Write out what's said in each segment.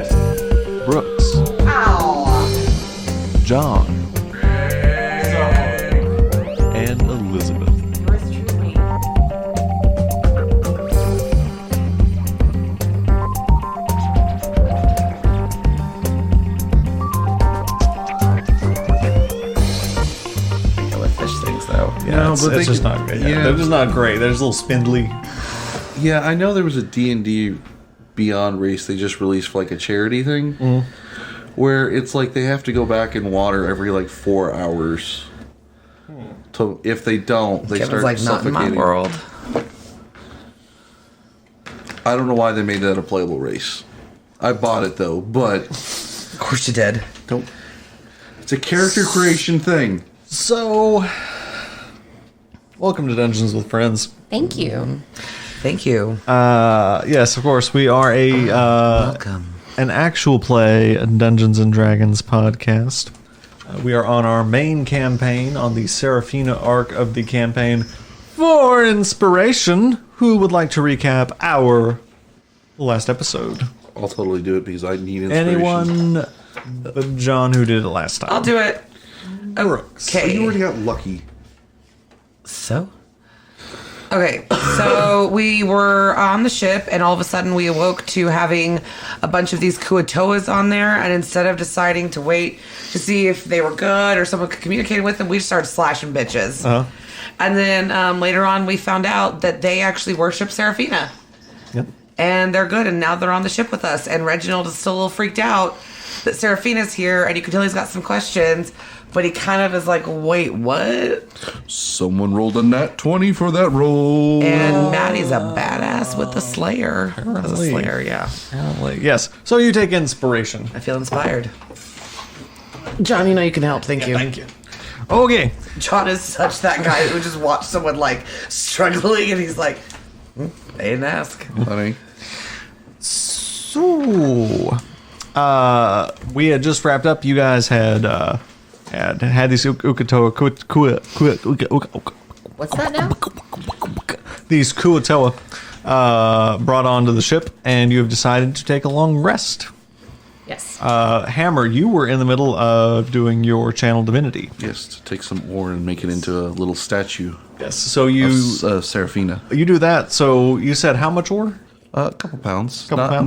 Brooks. Ow. John. And Elizabeth. Yours truly. Fish things though. Yeah, No, it's, but it's they just could- not great. Yeah, yeah. they're just not great. They're just a little spindly. Yeah, I know there was a D&D Beyond race they just released for like a charity thing, where it's like they have to go back in water every like 4 hours. So if they don't, they Kevin's start like, not in my suffocating. world. I don't know why they made that a playable race. I bought it though, but Of course you did. don't. It's a character creation thing. So, welcome to Dungeons with Friends. Thank you. Thank you. Yes, of course, we are Welcome. an actual play Dungeons and Dragons podcast. We are on our main campaign on the Serafina arc of the campaign. For inspiration, who would like to recap our last episode? I'll totally do it because I need inspiration. Anyone but John who did it last time? I'll do it. Brooks. Okay. You already got lucky. So? Okay, so we were on the ship, and all of a sudden we awoke to having a bunch of these Kuatoas on there, and instead of deciding to wait to see if they were good or someone could communicate with them, we just started slashing bitches. Uh-huh. And then later on we found out that they actually worship Serafina. Yep. And they're good, and now they're on the ship with us. And Reginald is still a little freaked out that Serafina's here, and you can tell he's got some questions, but he kind of is like, wait, what? Someone rolled a nat 20 for that roll. And Maddie's a badass with the Slayer. As a Apparently. Slayer, yeah. Apparently. Yes. So you take inspiration. I feel inspired. John, you know you can help. Thank you. Thank you. Okay. John is such that guy who just watched someone like struggling, and he's like, they didn't ask. Honey. So, we had just wrapped up. You guys had these Ukatoa, What's that now? these Kuatoa brought onto the ship, and you have decided to take a long rest. Yes. Hammer, you were in the middle of doing your channel divinity. Yes, to take some ore and make it into a little statue Yes. So of you Serafina. you do that. So you said how much ore? A couple pounds. Couple pounds?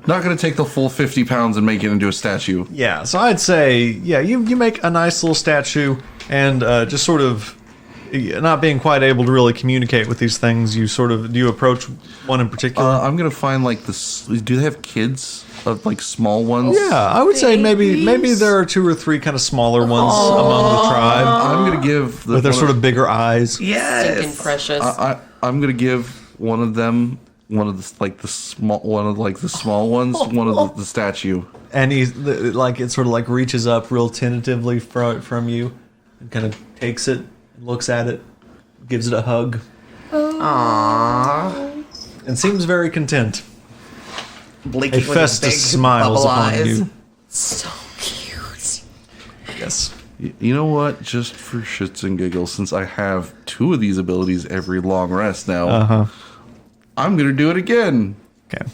Not going to take the full 50 pounds and make it into a statue. Yeah. So I'd say you make a nice little statue, and just sort of not being quite able to really communicate with these things. Do you approach one in particular? I'm going to find like this. Do they have kids? Like small ones? Yeah, I would say maybe there are 2 or 3 kind of smaller ones among the tribe I'm going to give with their sort of bigger eyes. Stinking Yes. precious. I'm going to give one of them one of the small ones, one of the statue. And he's like it sort of like reaches up real tentatively from you and kind of takes it, looks at it, gives it a hug, Aww. and seems very content. Blinking with his Hephaestus big smiles bubble upon eyes. you. So cute. Yes. You know what? Just for shits and giggles, since I have 2 of these abilities every long rest now, I'm going to do it again. Okay.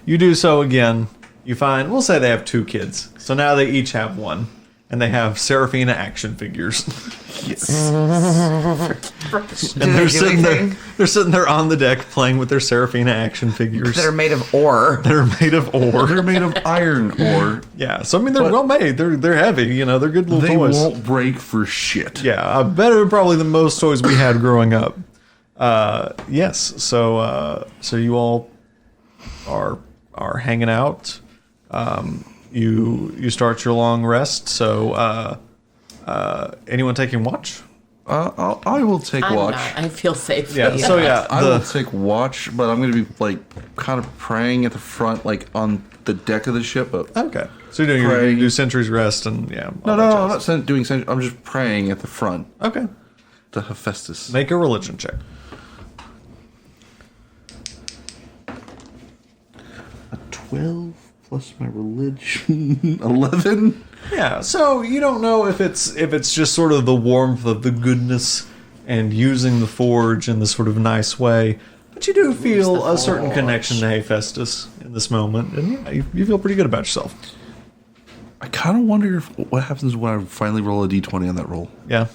You do so again. You find, we'll say they have 2 kids. So now they each have 1. And they have Serafina action figures. Yes. And they're sitting there on the deck playing with their Serafina action figures. that are made of ore. They're made of ore. They're made of iron ore. Yeah, so I mean they're But- well made. They're heavy. They're good little They toys. won't break for shit. Yeah, better probably than most toys we had growing up. Yes. So you all are hanging out. You start your long rest. So anyone taking watch? I will take I'm watch. not. I feel safe. Yeah. So yeah, I will take watch, but I'm going to be like kind of praying at the front, like on the deck of the ship. But okay. So you're doing Praying. you do sentry's rest and yeah. no, all that I'm jazz. not doing. I'm just praying at the front Okay. to Hephaestus. Make a religion check. A 12 plus my religion 11. Yeah, so you don't know if it's just sort of the warmth of the goodness and using the forge in this sort of nice way, but you do feel a certain connection to Hephaestus in this moment, and yeah, you feel pretty good about yourself. I kind of wonder what happens when I finally roll a d20 on that roll. Yeah,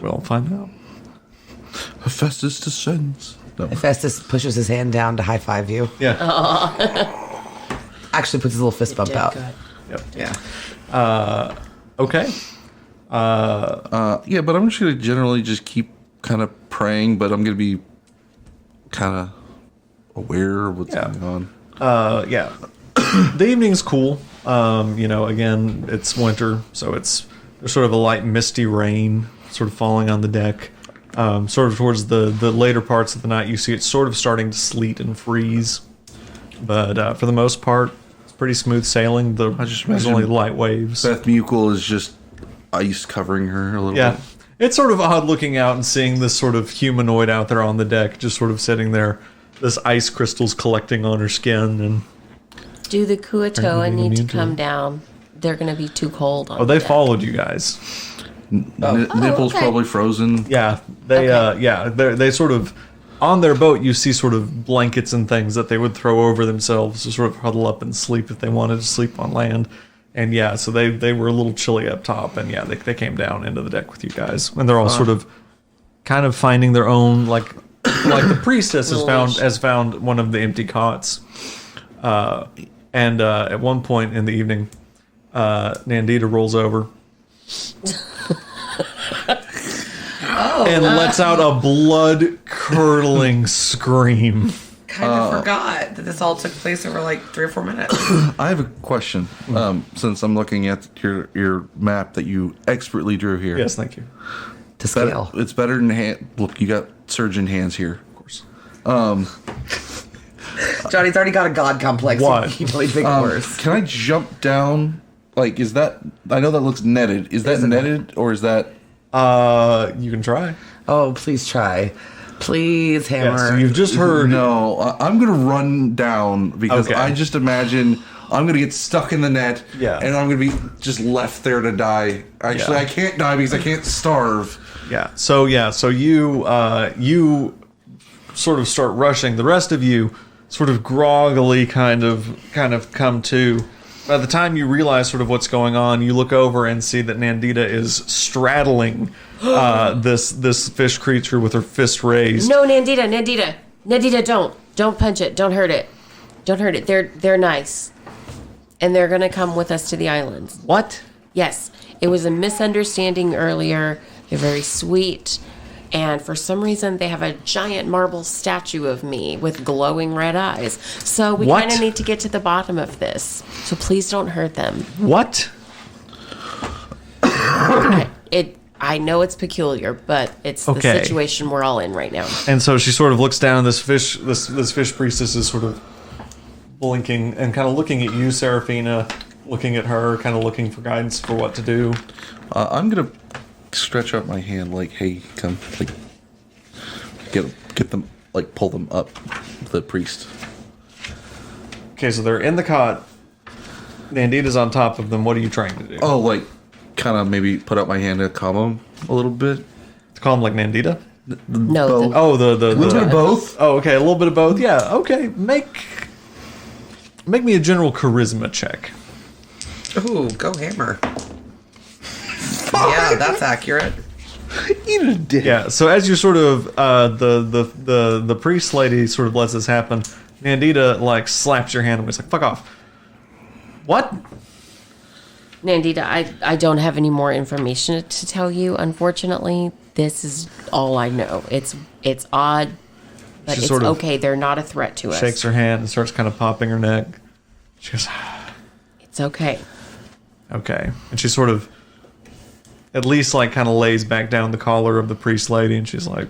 we'll find out. Hephaestus descends. No. Hephaestus pushes his hand down to high five you. Yeah. Actually puts his little fist bump out. Yep. Yeah. Okay. Yeah, but I'm just going to generally just keep kind of praying, but I'm going to be kind of aware of what's going on. Yeah. The evening's cool. Again, it's winter, so there's sort of a light misty rain sort of falling on the deck. Sort of towards the later parts of the night, you see it sort of starting to sleet and freeze. But for the most part, it's pretty smooth sailing. There's only light waves. Beth Mukel is just ice covering her a little bit. It's sort of odd looking out and seeing this sort of humanoid out there on the deck, just sort of sitting there, this ice crystals collecting on her skin. And Do the Kuatoa need to immune to come it. down? They're going to be too cold on they deck. followed you guys. Nipples okay. probably frozen. Yeah, they sort of on their boat. You see sort of blankets and things that they would throw over themselves to sort of huddle up and sleep if they wanted to sleep on land. And yeah, so they were a little chilly up top, and yeah, they came down into the deck with you guys, and they're all sort of kind of finding their own like the priestess has found one of the empty cots, and at one point in the evening, Nandita rolls over. And lets out a blood-curdling scream. Kind of forgot that this all took place over like 3 or 4 minutes. I have a question. Since I'm looking at your map that you expertly drew here. Yes, thank you. To scale. It's better than hand. Look, you got surgeon hands here. Of course. Johnny's already got a god complex. What? He can only make it worse. Can I jump down? Like, is that? I know that looks netted. Is that netted or is that? You can try. Oh, please try. Please, Hammer. Yeah, so you've just heard. No, I'm gonna run down because Okay. I just imagine I'm gonna get stuck in the net. Yeah. And I'm gonna be just left there to die. Actually, Yeah. I can't die because I can't starve. So you sort of start rushing. The rest of you sort of groggily kind of come to. By the time you realize sort of what's going on, you look over and see that Nandita is straddling this fish creature with her fist raised. No, Nandita, don't punch it. Don't hurt it. They're nice, and they're gonna come with us to the islands. What? Yes, it was a misunderstanding earlier. They're very sweet, and for some reason they have a giant marble statue of me with glowing red eyes. So we What? kind of need to get to the bottom of this. So please don't hurt them. What? I know it's peculiar, but it's the Okay. situation we're all in right now. And so she sort of looks down, and this fish priestess is sort of blinking and kind of looking at you, Serafina, looking at her, kind of looking for guidance for what to do. I'm gonna stretch out my hand like, hey, come, like, get them, like, pull them up, the priest. Okay, so they're in the cot. Nandita's on top of them. What are you trying to do? Oh, like, kind of maybe put out my hand to calm them a little bit. To call him like Nandita? No, Both. Oh, the A little bit of both. Oh, okay, a little bit of both. Yeah, okay. Make me a general charisma check. Ooh, go Hammer. Yeah, that's accurate. Eat a dick. Yeah. So as you sort of the priest lady sort of lets this happen, Nandita like slaps your hand and was like, "Fuck off." What? Nandita, I don't have any more information to tell you. Unfortunately, this is all I know. It's odd, but She it's sort of okay. They're not a threat to us. Shakes her hand and starts kind of popping her neck. She goes, It's okay. "Okay," and she sort of at least like kind of lays back down the collar of the priest lady, and she's like,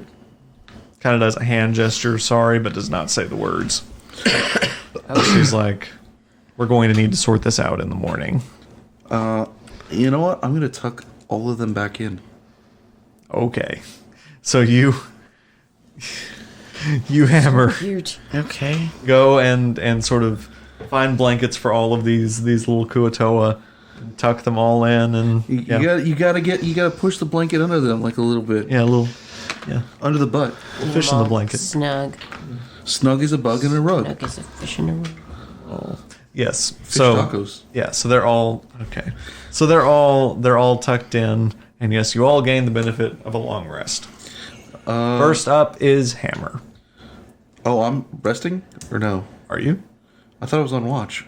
kind of does a hand gesture, sorry, but does not say the words. And she's like, "We're going to need to sort this out in the morning." You know what? I'm gonna tuck all of them back in. Okay. So you Hammer Huge. Okay. go and sort of find blankets for all of these little Kuatoa, tuck them all in, and You gotta push the blanket under them like a little bit. a little Under the butt. fish in the blanket. Snug. Snug as a bug in a rug. Snug as a fish in a room. Yes. Fish So tacos. yeah. So they're all okay. So they're all tucked in, and yes, you all gain the benefit of a long rest. First up is Hammer. Oh, I'm resting? Or no? Are you? I thought I was on watch.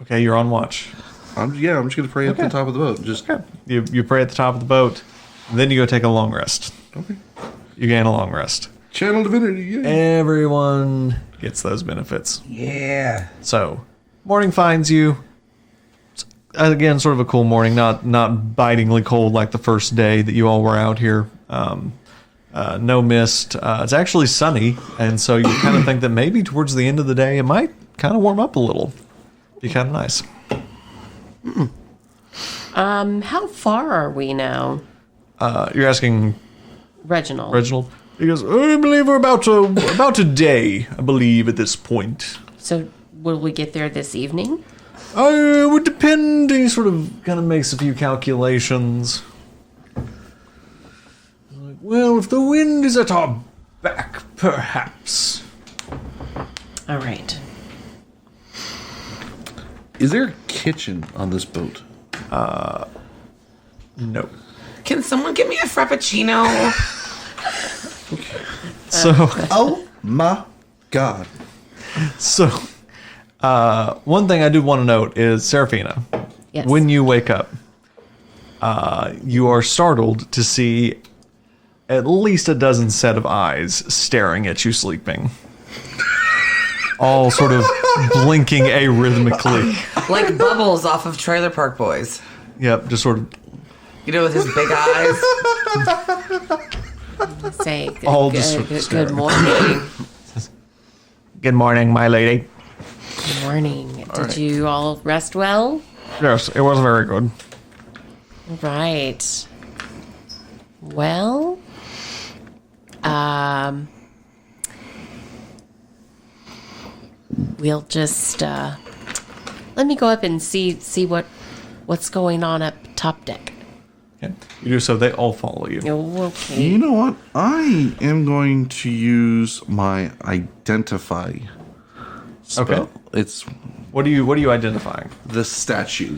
Okay, you're on watch. I'm just going to pray up Okay. the top of the boat. Just Okay. You pray at the top of the boat, and then you go take a long rest. okay. You gain a long rest. Channel divinity. Yay. Everyone gets those benefits. Yeah. So, morning finds you. Again, sort of a cool morning, not bitingly cold like the first day that you all were out here. No mist. It's actually sunny, and so you kind of think that maybe towards the end of the day it might kind of warm up a little. Be kind of nice. How far are we now, You're asking Reginald? Reginald? He goes, I believe we're about a day, I believe, at this point. So, will we get there this evening? It would depend. He sort of kind of makes a few calculations. Like, well, if the wind is at our back, perhaps. All right. Is there a kitchen on this boat? No. Can someone give me a frappuccino? So, Oh my god. so, one thing I do want to note is Serafina. Yes. When you wake up, you are startled to see at least a dozen set of eyes staring at you sleeping. All sort of blinking arrhythmically. Like Bubbles off of Trailer Park Boys. Yep, just sort of You know, with his big eyes. Say All good, just good staring. morning. Good morning, my lady. Good morning. Did you all rest well? Yes, it was very good. Right. Well, we'll just let me go up and see what's going on up top deck. Okay. You do so, they all follow you. Oh, okay. You know what? I am going to use my identify spell. Okay. It's What are you identifying? the statue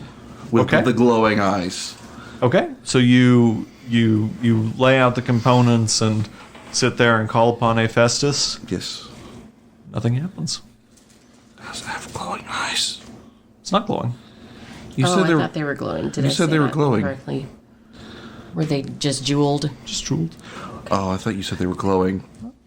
with Okay. the glowing eyes. Okay. So you lay out the components and sit there and call upon Hephaestus. Yes. Nothing happens. Does it have glowing eyes? It's not glowing. You Oh, said I they were. thought they were glowing. Did you I said say they were that glowing. Correctly? Were they just jeweled? Just drooled. Oh, I thought you said they were glowing.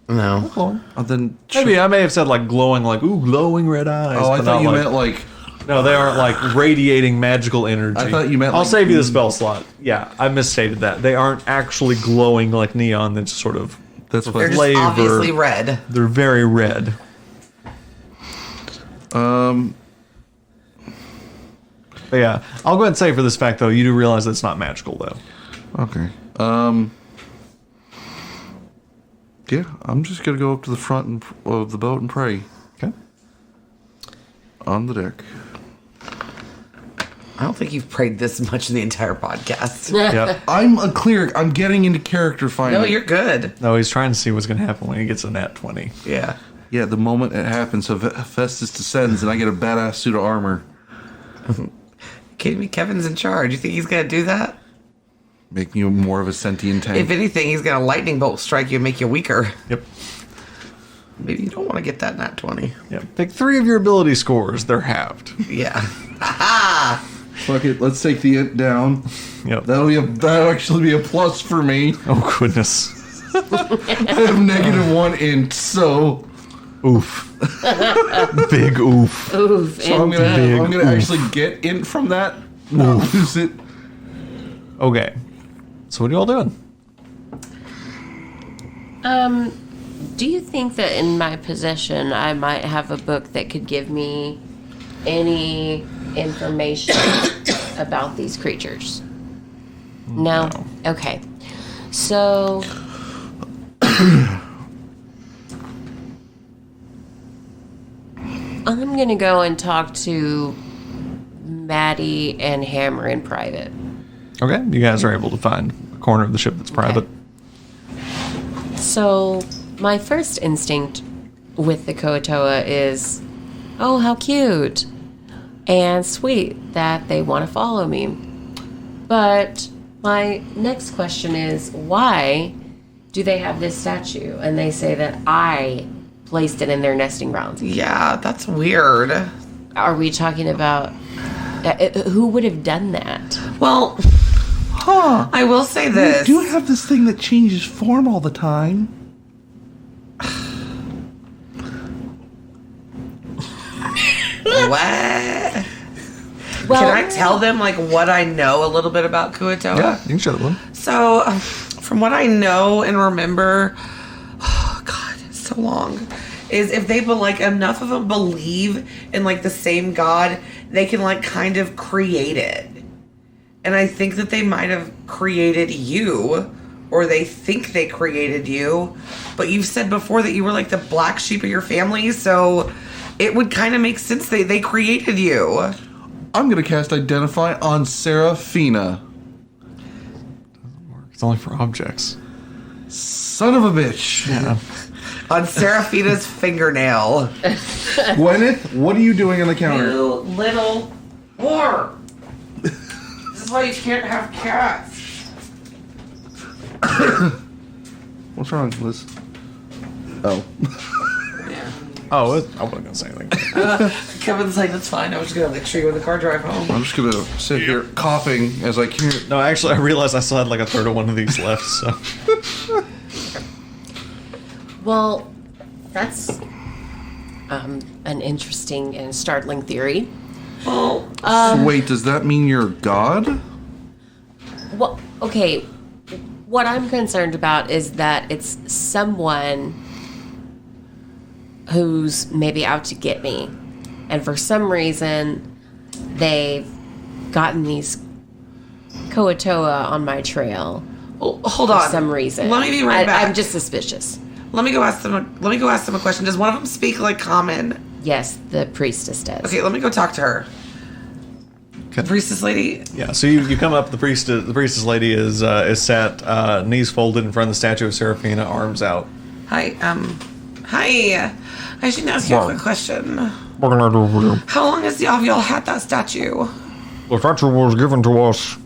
No. Glowing. Then Maybe I may have said like glowing, like ooh, glowing red eyes. Oh, I but thought not you like, meant like. No, they aren't like radiating magical energy. I thought you meant I'll like- save you the spell slot. Yeah, I misstated that. They aren't actually glowing like neon. They're just sort of. That's They're what. just Flavor. obviously red. They're very red. But yeah, I'll go ahead and say for this fact though, you do realize that it's not magical though. Okay. Yeah, I'm just gonna go up to the front of the boat and pray Okay. on the deck. I don't think you've prayed this much in the entire podcast. Yeah. I'm a cleric. I'm getting into character finally. No, you're good. No, he's trying to see what's going to happen when he gets a nat 20. Yeah. Yeah, the moment it happens, so Festus descends and I get a badass suit of armor. Kidding me? Kevin's in charge. You think he's gonna do that? Making you more of a sentient tank. If anything, he's gonna lightning bolt strike you and make you weaker. Yep. Maybe you don't want to get that nat 20. Yep. Pick 3 of your ability scores. They're halved. Yeah. Fuck it, let's take the int down. Yep. That'll actually be a plus for me. Oh, goodness. I have -1 int, so Oof. Big oof. Oof. I'm And, gonna Big I'm gonna oof. actually get int from that. Not lose it. Okay. So what are you all doing? do you think that in my possession I might have a book that could give me any information about these creatures? No? Okay. So I'm gonna go and talk to Maddie and Hammer in private. Okay. You guys are able to find a corner of the ship that's private. So, my first instinct with the Koatoa is oh, how cute and sweet that they want to follow me. But my next question is, why do they have this statue? And they say that I placed it in their nesting grounds. Yeah, that's weird. Are we talking about who would have done that? Well, I will say this. You do have this thing that changes form all the time. What? Well, Can I tell them like what I know a little bit about Kuatoa? Yeah, you can show them. So, from what I know and remember, oh God, it's so long. Is if they like enough of them believe in like the same God, they can like kind of create it. And I think that they might have created you, or they think they created you. But you've said before that you were like the black sheep of your family, so it would kind of make sense they created you. I'm going to cast Identify on Serafina. It's only for objects. Son of a bitch. Yeah. On Serafina's fingernail. Gwyneth, what are you doing on the counter? You little whore. This is why you can't have cats. What's wrong, Liz? Oh. Oh, I wasn't going to say anything. Kevin's like, that's fine. I was just going to like show you in the car drive home. I'm just going to sit here coughing as I can't. No, actually, I realized I still had like a third of one of these left, so. well, that's an interesting and startling theory. Well, So wait, does that mean you're God? Well, okay. What I'm concerned about is that it's someone who's maybe out to get me. And for some reason, they've gotten these Kuatoa on my trail. hold For on. some reason. Let me be right back. I'm just suspicious. Let me go ask them a question. Does one of them speak like common? Yes, the priestess does. Okay, let me go talk to her. Okay. Priestess lady. Yeah, so you come up, the priestess lady is sat, knees folded in front of the statue of Serafina, arms out. Hi. Hi. I should ask you a quick question. What can I do for you? How long has y'all had that statue? The statue was given to us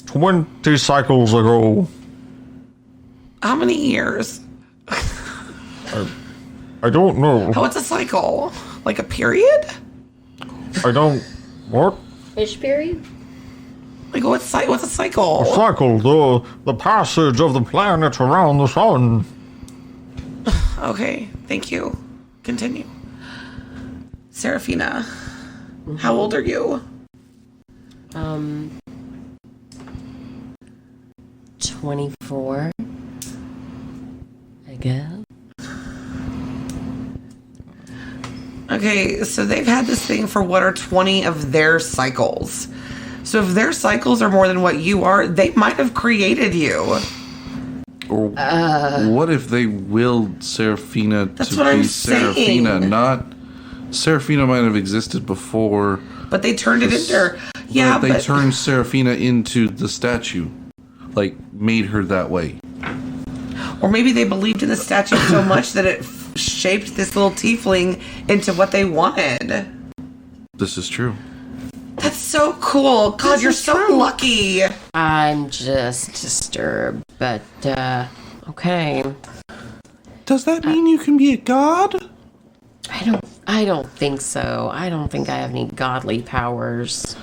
20 cycles ago. How many years? I don't know. What's a cycle? Like a period? I don't... What? Fish period? Like what's a cycle? A cycle, the passage of the planet around the sun. Okay, thank you. Continue. Serafina, how old are you? 24, I guess. Okay, so they've had this thing for what are 20 of their cycles. So if their cycles are more than what you are, they might have created you. Or what if they willed Serafina That's to what be I'm Serafina? saying. Not Serafina might have existed before. But they turned it into... Yeah, They but... turned Serafina into the statue. Like, made her that way. Or maybe they believed in the statue so much that it shaped this little tiefling into what they wanted. This is true. That's so cool. God, you're so lucky. I'm just disturbed, but, okay. Does that mean you can be a god? I don't think so. I don't think I have any godly powers.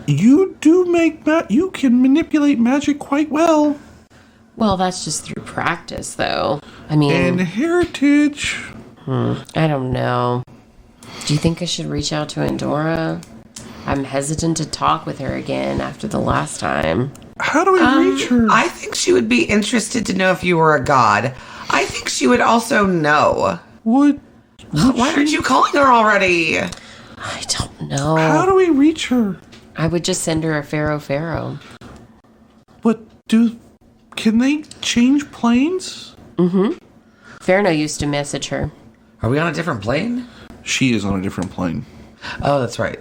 You do you can manipulate magic quite well. Well, that's just through practice, though. I mean, And heritage. I don't know. Do you think I should reach out to Andorra? I'm hesitant to talk with her again after the last time. How do we reach her? I think she would be interested to know if you were a god. I think she would also know. Would Why aren't you calling her already? I don't know. How do we reach her? I would just send her a pharaoh. But can they change planes? Pharaoh used to message her. Are we on a different plane? She is on a different plane. Oh, that's right.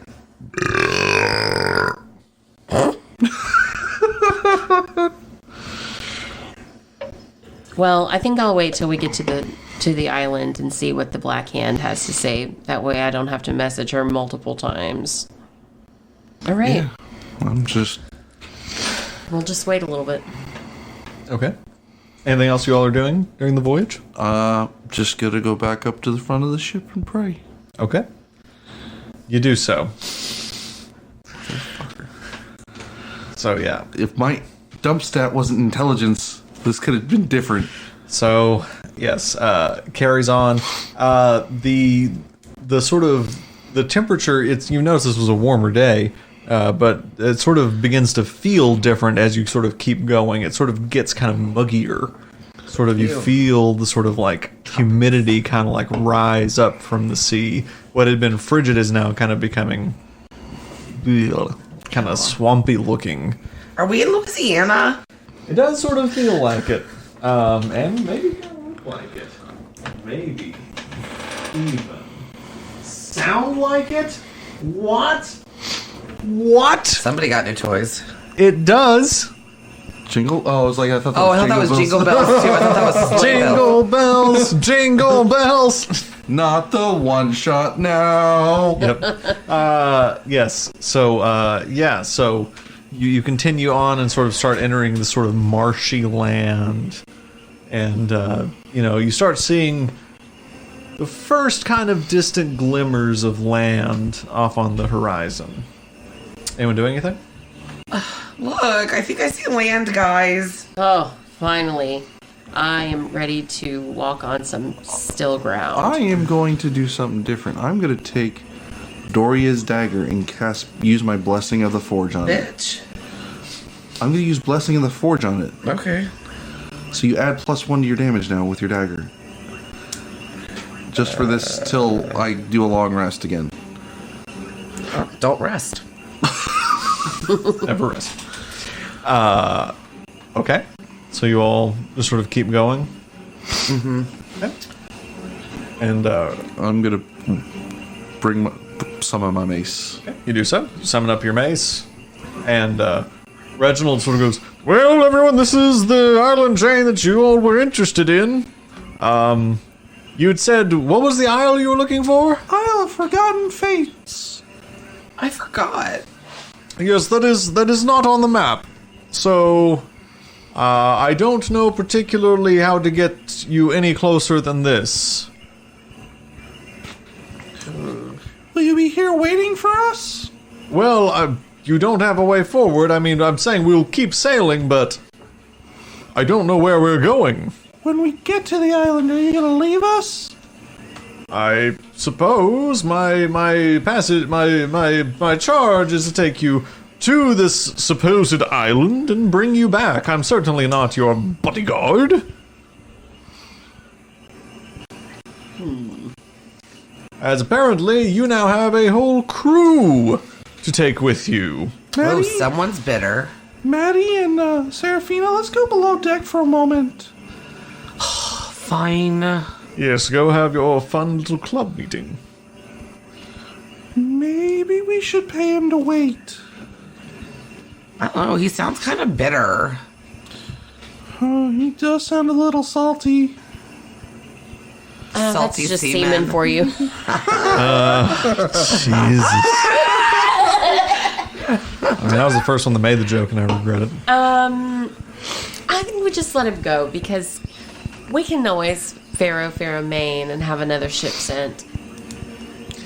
Well, I think I'll wait till we get to the to the island and see what the Black Hand has to say. That way I don't have to message her multiple times. All right. Yeah. We'll just wait a little bit. Okay. Anything else you all are doing during the voyage? Just gotta go back up to the front of the ship and pray. Okay. You do so. So, yeah. If my dump stat wasn't intelligence, this could have been different. So, yes, carries on. The sort of, the temperature, you notice this was a warmer day, but it sort of begins to feel different as you sort of keep going. It sort of gets kind of muggier. Sort of, you feel the sort of like humidity kind of like rise up from the sea. What had been frigid is now kind of becoming kind of swampy looking. Are we in Louisiana? It does sort of feel like it. And maybe kind of look like it. Maybe even sound like it. What? Somebody got new toys. It does. Jingle? Oh, I was like, I thought That was Jingle Bells too. I thought that was Jingle bells, jingle bells. Not the one shot now. Yep. Yes. So, so you continue on and sort of start entering the sort of marshy land. And, you start seeing the first kind of distant glimmers of land off on the horizon. Anyone doing anything? Look, I think I see land, guys. Oh, finally. I am ready to walk on some still ground. I am going to do something different. I'm going to take Doria's dagger and use my Blessing of the Forge on it. Bitch. I'm going to use Blessing of the Forge on it. Okay. So you add +1 to your damage now with your dagger. Just for this till I do a long rest again. Don't rest. Never rest. Okay. So you all just sort of keep going? Mm-hmm. Okay. And, I'm going to bring some of my mace. okay, you do so. You summon up your mace. And, Reginald sort of goes, well, everyone, this is the island chain that you all were interested in. You'd said, what was the isle you were looking for? Isle of Forgotten Fates. I forgot. Yes, that is not on the map. So, I don't know particularly how to get you any closer than this. Will you be here waiting for us? Well, you don't have a way forward. I mean, I'm saying we'll keep sailing, but I don't know where we're going. When we get to the island, are you gonna leave us? I suppose my passage, my charge is to take you to this supposed island and bring you back. I'm certainly not your bodyguard. As apparently you now have a whole crew to take with you. Oh, Maddie, someone's bitter. Maddie and Serafina, let's go below deck for a moment. Fine. Yes, go have your fun little club meeting. Maybe we should pay him to wait. I don't know, he sounds kind of bitter. He does sound a little salty. That's Salty just semen. semen for you. Jesus. I mean, that was the first one that made the joke, and I regret it. I think we just let him go because we can always Pharaoh Maine and have another ship sent.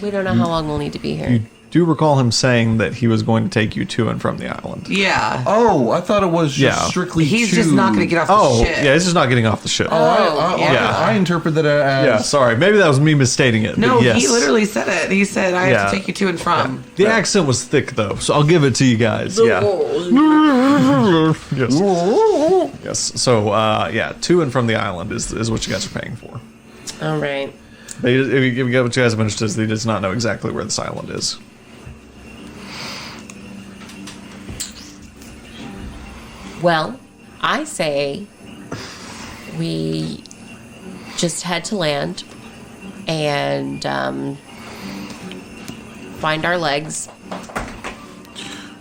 We don't know how long we'll need to be here. You do recall him saying that he was going to take you to and from the island. Yeah. Oh, I thought it was just strictly He's to... just not going to get off Oh, the ship. yeah, he's just not getting off the ship. I interpret that as... Yeah, sorry. Maybe that was me misstating it. No, but yes. he literally said it. He said, I have Yeah. to take you to and from. The accent was thick, though, so I'll give it to you guys. Yeah. Yes. Yes. So, to and from the island is what you guys are paying for. All right. But if you get what you guys have understood, is he does not know exactly where this island is. Well, I say we just head to land and find our legs.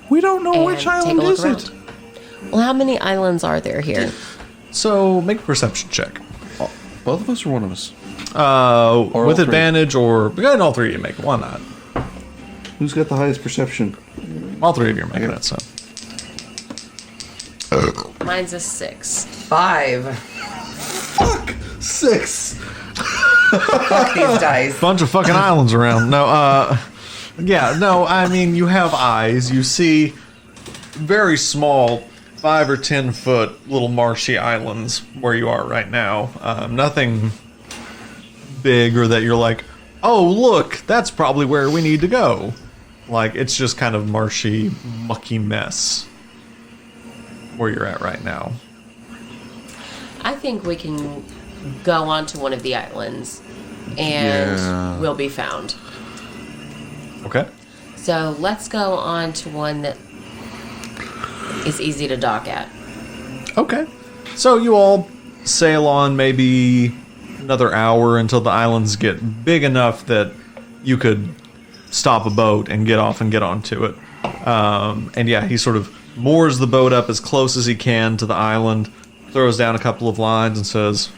We don't know And which take a island look is around. it. Well, how many islands are there here? So, make a perception check. Both of us or one of us? all with three? advantage or... Go ahead and all three of you make it. Why not? Who's got the highest perception? All three of you are making it, so... Mine's a 6. 5. Fuck! 6! Fuck these dice. Bunch of fucking islands around. No, yeah, no, I mean, you have eyes. You see very small, 5 or 10 foot little marshy islands where you are right now. Nothing big or that you're like, oh, look, that's probably where we need to go. Like, it's just kind of marshy, mucky mess where you're at right now. I think we can go onto one of the islands and we'll be found. Okay. So let's go on to one that is easy to dock at. Okay. So you all sail on maybe another hour until the islands get big enough that you could stop a boat and get off and get onto it. And yeah, he sort of moors the boat up as close as he can to the island, throws down a couple of lines and says,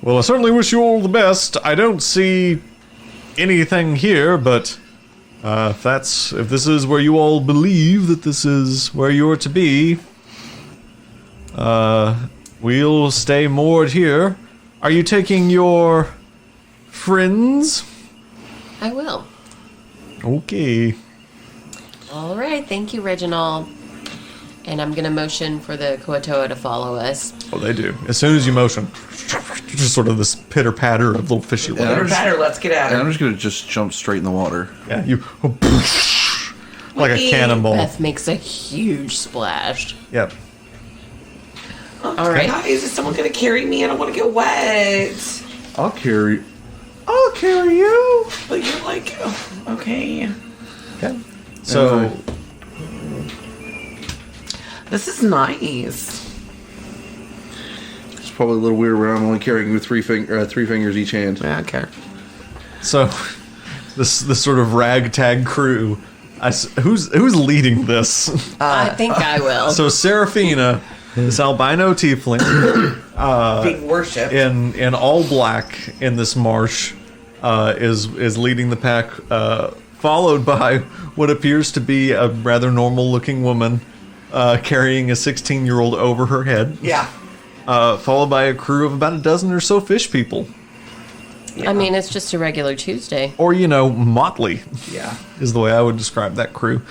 well, I certainly wish you all the best. I don't see anything here, but if this is where you all believe that this is where you're to be, we'll stay moored here. Are you taking your friends? I will. Okay. All right. Thank you, Reginald. And I'm going to motion for the Kuatoa to follow us. Oh, they do. As soon as you motion, just sort of this pitter-patter of little fishy legs. Better, let's get at And I'm it. just gonna just jump straight in the water. Yeah, you... like a cannonball. Beth makes a huge splash. Yep. All right. Guys, is someone going to carry me? I don't want to get wet. I'll carry you. But you're like, oh, okay. Okay. So... This is nice. It's probably a little weird when I'm only carrying you with three fingers each hand. Yeah, I don't care. So, this sort of ragtag crew, who's leading this? I think I will. So Serafina, this albino tiefling, Big worship. in all black in this marsh, is leading the pack, followed by what appears to be a rather normal-looking woman, carrying a 16-year-old over her head. Yeah. Followed by a crew of about a dozen or so fish people. I mean, it's just a regular Tuesday. Or, motley. Yeah. Is the way I would describe that crew.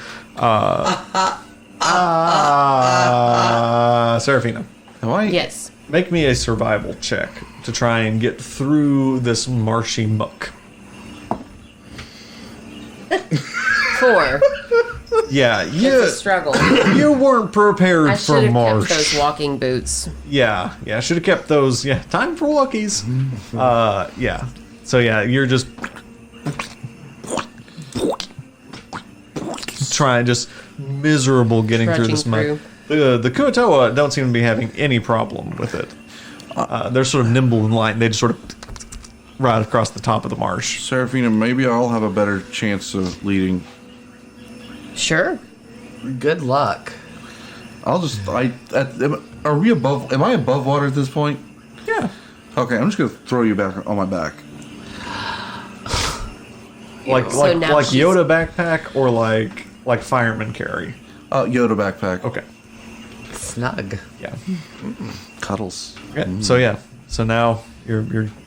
Serafina, Am I? Yes. make me a survival check to try and get through this marshy muck. 4. Yeah, It's a you, struggle. you weren't prepared I for should have marsh. kept those walking boots. Yeah, should have kept those. Yeah, time for walkies. Yeah. So yeah, you're just trying, just miserable getting through this Trudging mud. The Kuatoa don't seem to be having any problem with it. They're sort of nimble and light, and they just sort of ride across the top of the marsh. Serafina, maybe I'll have a better chance of leading. Sure. Good luck. Are we above? Am I above water at this point? Yeah. Okay, I'm just gonna throw you back on my back. Like So now she's- Yoda backpack or like fireman carry. Yoda backpack. Okay. Snug. Yeah. Cuddles. Okay. So yeah. So now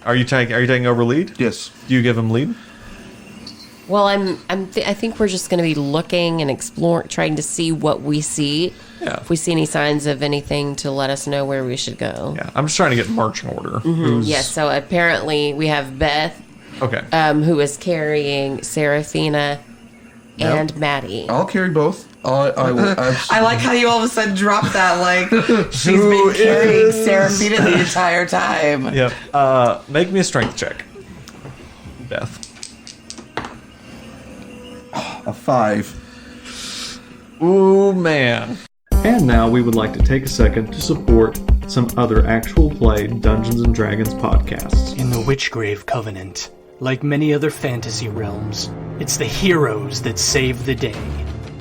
are you taking over lead? Yes. Do you give him lead? Well, I think we're just going to be looking and exploring, trying to see what we see. Yeah. If we see any signs of anything to let us know where we should go. Yeah. I'm just trying to get marching order. Who's- Yes. So apparently we have Beth, Okay. who is carrying Serafina and Maddie. I'll carry both. I will. I like how you all of a sudden dropped that, like, she's been carrying Serafina the entire time. Yep. Make me a strength check, Beth. A 5. Ooh, man. And now we would like to take a second to support some other actual play Dungeons & Dragons podcasts. In the Witchgrave Covenant, like many other fantasy realms, it's the heroes that save the day.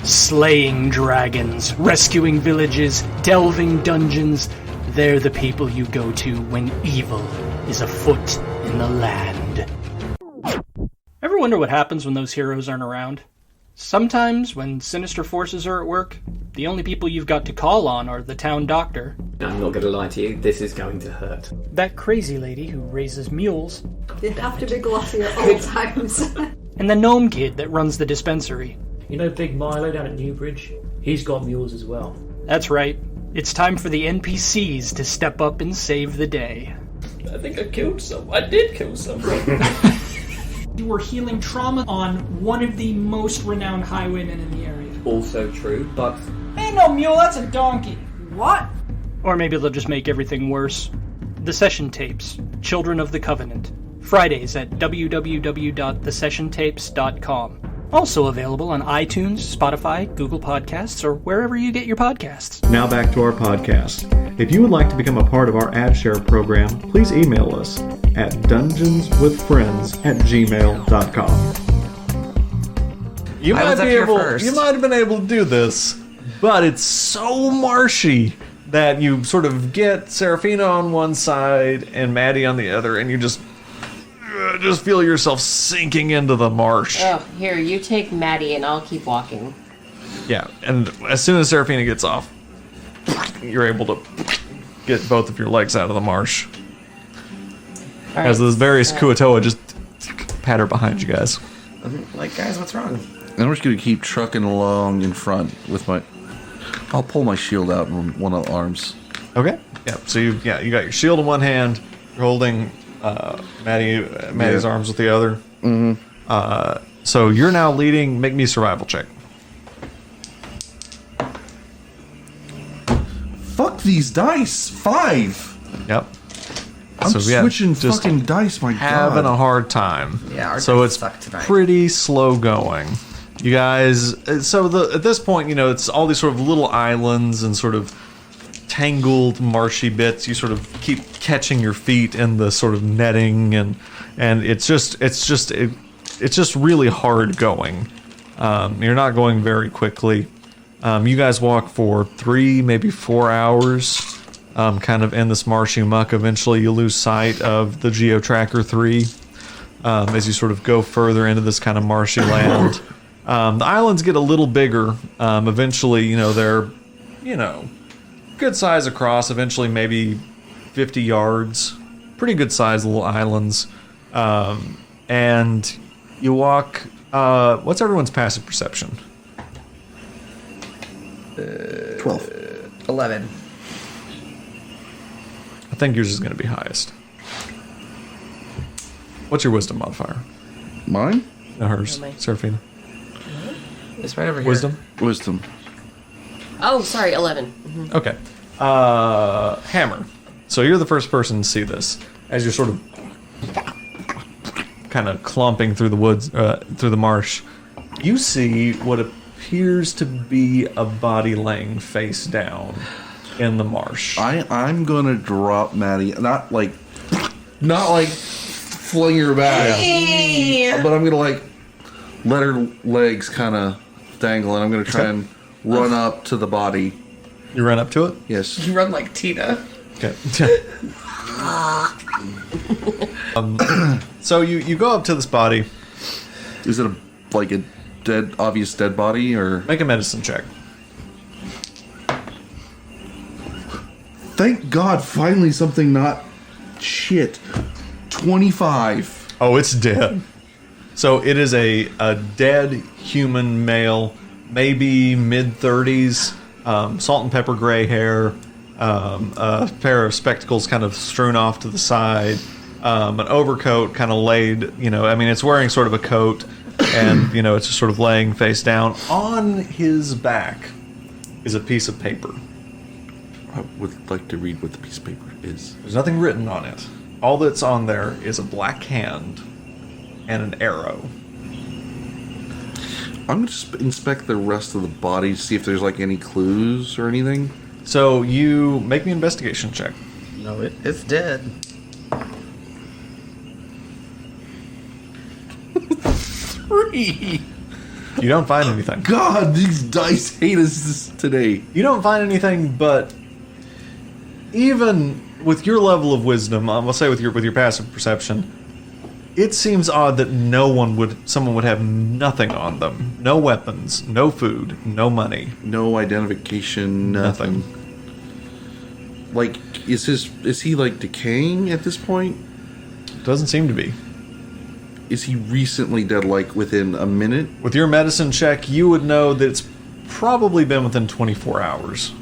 Slaying dragons, rescuing villages, delving dungeons, they're the people you go to when evil is afoot in the land. Ever wonder what happens when those heroes aren't around? Sometimes, when sinister forces are at work, the only people you've got to call on are the town doctor, I'm not going to lie to you, this is going to hurt. that crazy lady who raises mules, They have to be glossy at all times. and the gnome kid that runs the dispensary. You know Big Milo down at Newbridge? He's got mules as well. That's right. It's time for the NPCs to step up and save the day. I think I killed someone. I did kill someone. You were healing trauma on one of the most renowned highwaymen in the area. Also true, but Ain't no mule, that's a donkey. What? Or maybe they'll just make everything worse. The Session Tapes, Children of the Covenant. Fridays at www.thesessiontapes.com. Also available on iTunes, Spotify, Google Podcasts, or wherever you get your podcasts. Now back to our podcast. If you would like to become a part of our ad share program, please email us at dungeonswithfriends@gmail.com. You might have been able to do this, but it's so marshy that you sort of get Serafina on one side and Maddie on the other, and you just feel yourself sinking into the marsh. Oh, here, you take Maddie and I'll keep walking. Yeah, and as soon as Serafina gets off, you're able to get both of your legs out of the marsh. All As right, the various Kuatoa just patter behind you guys. Like, guys, what's wrong? And I'm just gonna keep trucking along in front with my. I'll pull my shield out in one of the arms. Okay. Yeah. So you got your shield in one hand. You're holding Maddie's arms with the other. Mm-hmm. So you're now leading. Make me a survival check. Fuck these dice. 5. Yep. I'm switching just fucking dice, my having god. a hard time. Yeah, our so dice it's suck tonight. pretty slow going. You guys, at this point, it's all these sort of little islands and sort of tangled, marshy bits. You sort of keep catching your feet in the sort of netting, and it's just really hard going. You're not going very quickly. You guys walk for 3, maybe 4 hours, kind of in this marshy muck. Eventually, you lose sight of the Geo-Tracker 3 as you sort of go further into this kind of marshy land. The islands get a little bigger. Eventually, they're, good size across. Eventually, maybe 50 yards. Pretty good size little islands. And you walk. What's everyone's passive perception? 12. 11. I think yours is going to be highest. What's your wisdom modifier? Mine? No, hers. Mine. Serafina. It's right over here. Wisdom? Wisdom. Oh, sorry, 11. Okay. Hammer. So you're the first person to see this as you're sort of kind of clumping through the woods, through the marsh. You see what appears to be a body laying face down in the marsh. I'm gonna drop Maddie. Not like fling her back, but I'm gonna let her legs kind of dangle, and I'm gonna try and run up to the body. You run up to it? Yes. You run like Tina. Okay. So you go up to this body. Is it a obvious dead body, or Make a medicine check. Thank God, finally something not shit. 25. Oh, it's dead. So it is a dead human male, maybe mid-30s, salt and pepper gray hair, a pair of spectacles kind of strewn off to the side, an overcoat kind of laid, it's wearing sort of a coat, and, it's just sort of laying face down. On his back is a piece of paper. I would like to read what the piece of paper is. There's nothing written on it. All that's on there is a black hand and an arrow. I'm gonna just inspect the rest of the body to see if there's any clues or anything. So you make me an investigation check. No, it's dead. 3. You don't find anything. God, these dice hate us today. You don't find anything, but even with your level of wisdom, I'll say with your passive perception, It seems odd that someone would have nothing on them. No weapons, no food, no money. No identification, nothing. Like, is he like decaying at this point? Doesn't seem to be. Is he recently dead, like within a minute? With your medicine check, you would know that it's probably been within 24 hours.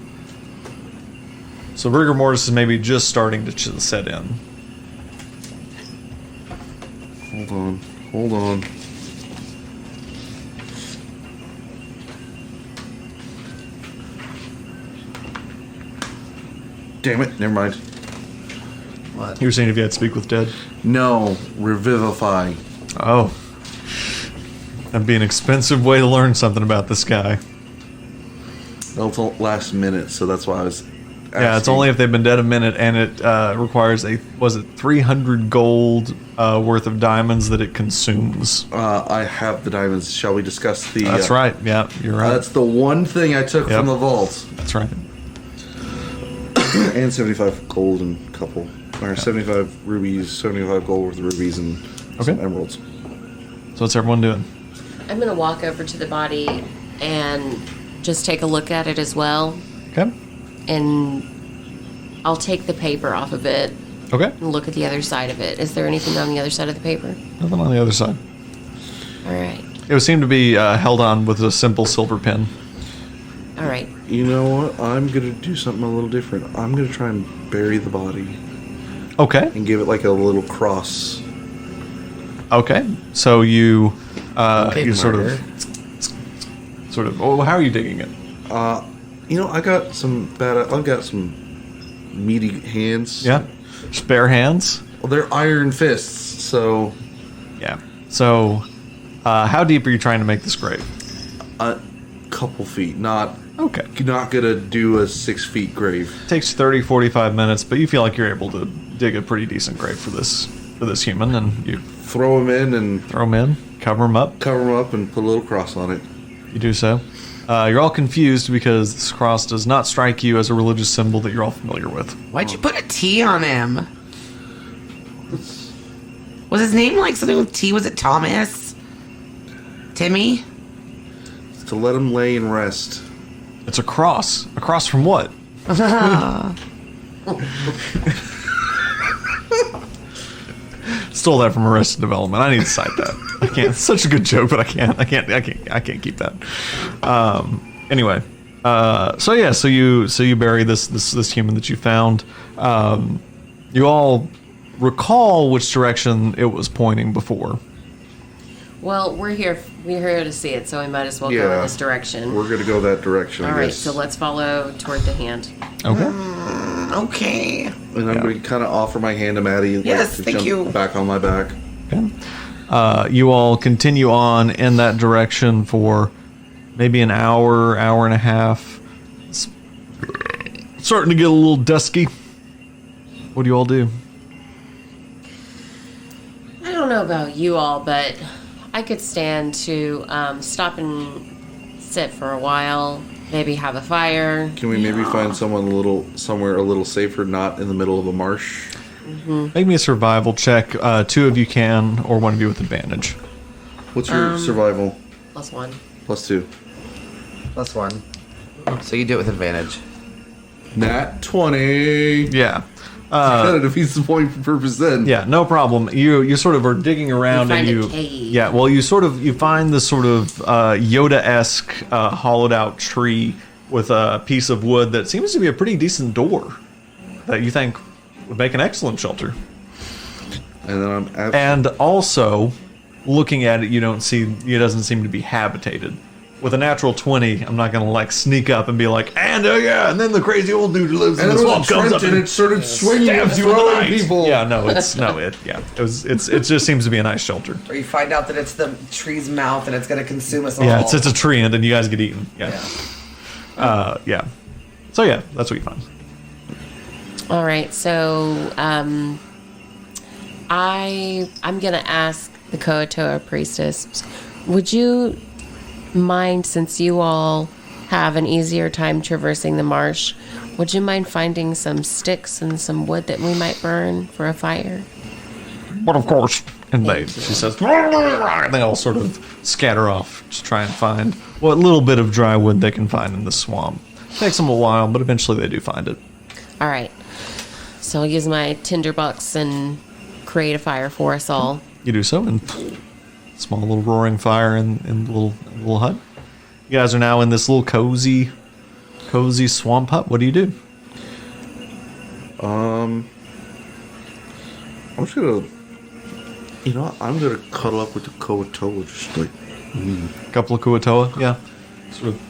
So rigor mortis is maybe just starting to set in. Hold on. Damn it, never mind. What? You were saying if you had speak with dead? No, revivify. Oh. That'd be an expensive way to learn something about this guy. Well, it's last minute, so that's why I was asking. Yeah, it's only if they've been dead a minute, and it requires 300 gold worth of diamonds that it consumes. I have the diamonds. Shall we discuss the... That's right, yeah, you're right. That's the one thing I took from the vault. That's right. And 75 gold and couple. Or 75 rubies, 75 gold worth of rubies, and some emeralds. So what's everyone doing? I'm going to walk over to the body and just take a look at it as well. Okay. And I'll take the paper off of it. Okay. And look at the other side of it. Is there anything on the other side of the paper? Nothing on the other side. All right. It would seem to be held on with a simple silver pen. All right. You know what? I'm going to do something a little different. I'm going to try and bury the body. Okay. And give it like a little cross. Okay. So you sort of. Well, how are you digging it? I've got some meaty hands. Yeah. Spare hands. Well, they're iron fists, so. Yeah. So, how deep are you trying to make this grave? A couple feet, not. Okay. Not gonna do a 6 feet grave. Takes 30-45 minutes, but you feel like you're able to dig a pretty decent grave for this human, and you throw him in, cover him up, and put a little cross on it. You do so. You're all confused because this cross does not strike you as a religious symbol that you're all familiar with. Why'd you put a T on him? Was his name like something with T? Was it Thomas? Timmy? It's to let him lay and rest. It's a cross. A cross from what? Stole that from Arrested Development. I need to cite that. I can't. It's such a good joke, but I can't keep that. Anyway, so you bury this human that you found. You all recall which direction it was pointing before. Well, we're here to see it, so we might as well go in this direction. We're gonna go that direction. All right, so let's follow toward the hand. Okay. Okay. And I'm going to kind of offer my hand to Maddie. Yes, to thank jump you. Back on my back. Okay. You all continue on in that direction for maybe an hour and a half. It's starting to get a little dusky. What do you all do? I don't know about you all, but I could stand to stop and sit for a while. Maybe have a fire. Can we maybe find somewhere a little safer, not in the middle of a marsh? Mm-hmm. Make me a survival check. 2 of you can, or 1 of you with advantage. What's your survival? +1. +2. +1. So you do it with advantage. Nat 20. Yeah. Kind of defeats the point for purpose then. Yeah, no problem. You sort of are digging around find and a cave. Yeah, well you find this sort of Yoda-esque hollowed out tree with a piece of wood that seems to be a pretty decent door that you think would make an excellent shelter. And then and also looking at it, it doesn't seem to be habitated. With a natural 20, I'm not gonna sneak up and be like, and then the crazy old dude who lives in the swamp comes up and it started swinging and stabs you with a throwing knife. people. Yeah, it just seems to be a nice shelter. Or you find out that it's the tree's mouth and it's going to consume us all. Yeah, it's a tree and then you guys get eaten. Yeah. So yeah, that's what you find. All right, so I'm gonna ask the Koatoa priestess, would you mind, since you all have an easier time traversing the marsh, would you mind finding some sticks and some wood that we might burn for a fire? But of course, And she says, and they all sort of scatter off to try and find what little bit of dry wood they can find in the swamp. Takes them a while, but eventually they do find it. All right. So I'll use my tinderbox and create a fire for us all. You do so, and small little roaring fire in the little hut. You guys are now in this little cozy swamp hut. What do you do? I'm just gonna, I'm gonna cuddle up with the Koatoa, just like. A couple of Kuatoa, yeah. Sort of.